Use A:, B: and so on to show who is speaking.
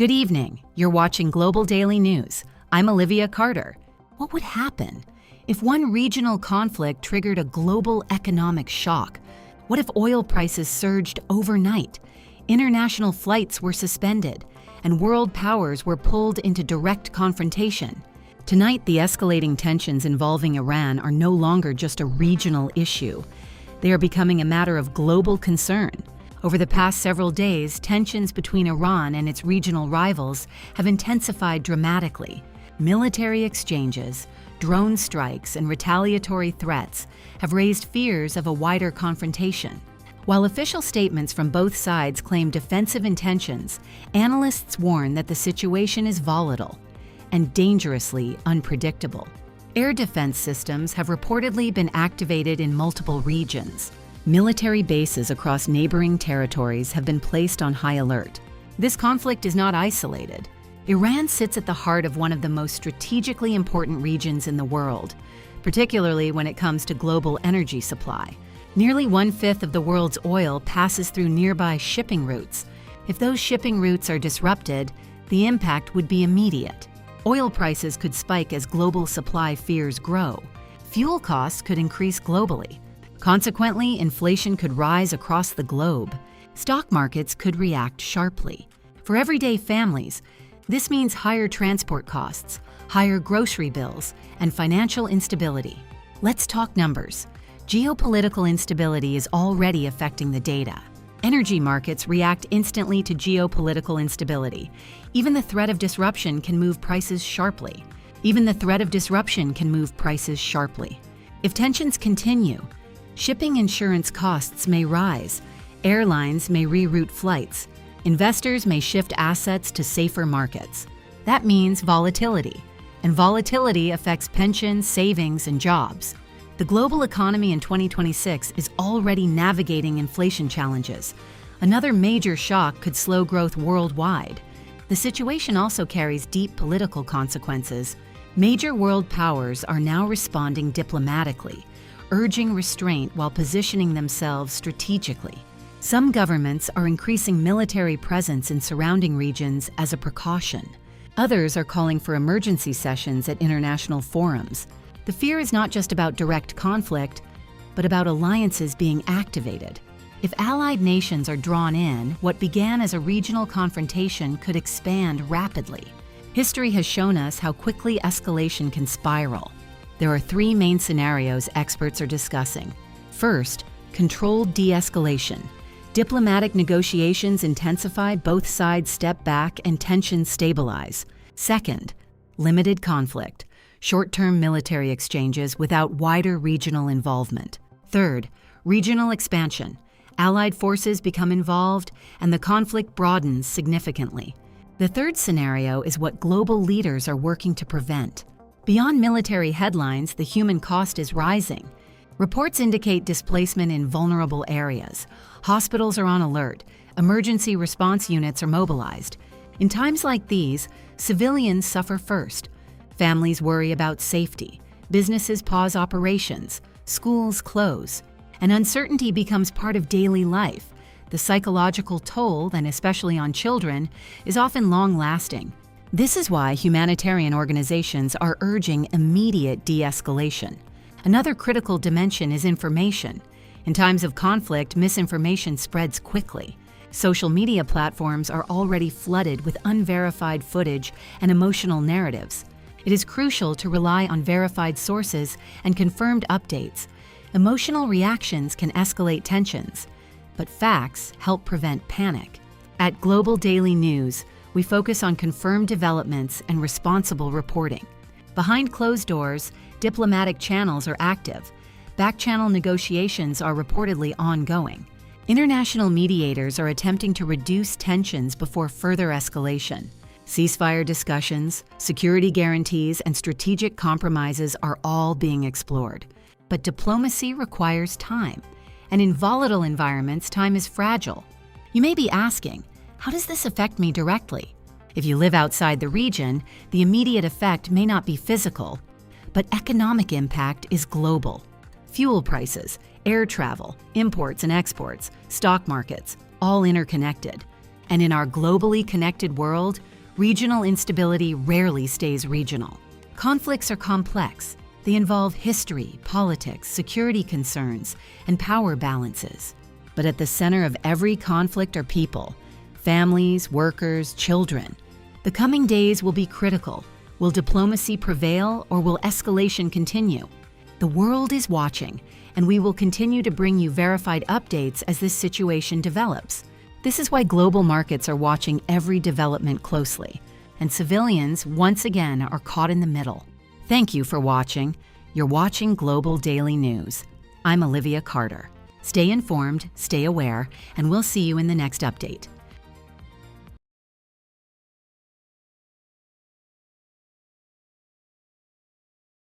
A: Good evening. You're watching Global Daily News. I'm Olivia Carter. What would happen if one regional conflict triggered a global economic shock? What if oil prices surged overnight, international flights were suspended, and world powers were pulled into direct confrontation? Tonight, the escalating tensions involving Iran are no longer just a regional issue. They are becoming a matter of global concern. Over the past several days, tensions between Iran and its regional rivals have intensified dramatically. Military exchanges, drone strikes, and retaliatory threats have raised fears of a wider confrontation. While official statements from both sides claim defensive intentions, analysts warn that the situation is volatile and dangerously unpredictable. Air defense systems have reportedly been activated in multiple regions. Military bases across neighboring territories have been placed on high alert. This conflict is not isolated. Iran sits at the heart of one of the most strategically important regions in the world, particularly when it comes to global energy supply. Nearly 1/5 of the world's oil passes through nearby shipping routes. If those shipping routes are disrupted, the impact would be immediate. Oil prices could spike as global supply fears grow. Fuel costs could increase globally. Consequently, inflation could rise across the globe. Stock markets could react sharply. For everyday families, this means higher transport costs, higher grocery bills, and financial instability. Let's talk numbers. Geopolitical instability is already affecting the data. Energy markets react instantly to geopolitical instability. Even the threat of disruption can move prices sharply. If tensions continue, shipping insurance costs may rise, airlines may reroute flights, investors may shift assets to safer markets. That means volatility, and volatility affects pensions, savings, and jobs. The global economy in 2026 is already navigating inflation challenges. Another major shock could slow growth worldwide. The situation also carries deep political consequences. Major world powers are now responding diplomatically, urging restraint while positioning themselves strategically. Some governments are increasing military presence in surrounding regions as a precaution. Others are calling for emergency sessions at international forums. The fear is not just about direct conflict, but about alliances being activated. If allied nations are drawn in, what began as a regional confrontation could expand rapidly. History has shown us how quickly escalation can spiral. There are three main scenarios experts are discussing. First, controlled de-escalation. Diplomatic negotiations intensify, both sides step back, and tensions stabilize. Second, limited conflict. Short-term military exchanges without wider regional involvement. Third, regional expansion. Allied forces become involved, and the conflict broadens significantly. The third scenario is what global leaders are working to prevent. Beyond military headlines, the human cost is rising. Reports indicate displacement in vulnerable areas. Hospitals are on alert. Emergency response units are mobilized. In times like these, civilians suffer first. Families worry about safety. Businesses pause operations. Schools close. And uncertainty becomes part of daily life. The psychological toll, and especially on children, is often long-lasting. This is why humanitarian organizations are urging immediate de-escalation. Another critical dimension is information. In times of conflict, misinformation spreads quickly. Social media platforms are already flooded with unverified footage and emotional narratives. It is crucial to rely on verified sources and confirmed updates. Emotional reactions can escalate tensions, but facts help prevent panic. At Global Daily News, we focus on confirmed developments and responsible reporting. Behind closed doors, diplomatic channels are active. Back-channel negotiations are reportedly ongoing. International mediators are attempting to reduce tensions before further escalation. Ceasefire discussions, security guarantees, and strategic compromises are all being explored. But diplomacy requires time, and in volatile environments, time is fragile. You may be asking, how does this affect me directly? If you live outside the region, the immediate effect may not be physical, but economic impact is global. Fuel prices, air travel, imports and exports, stock markets, all interconnected. And in our globally connected world, regional instability rarely stays regional. Conflicts are complex. They involve history, politics, security concerns, and power balances. But at the center of every conflict are people, families, workers, children. The coming days will be critical. Will diplomacy prevail, or will escalation continue? The world is watching, and we will continue to bring you verified updates as this situation develops. This is why global markets are watching every development closely, and civilians, once again, are caught in the middle. Thank you for watching. You're watching Global Daily News. I'm Olivia Carter. Stay informed, stay aware, and we'll see you in the next update.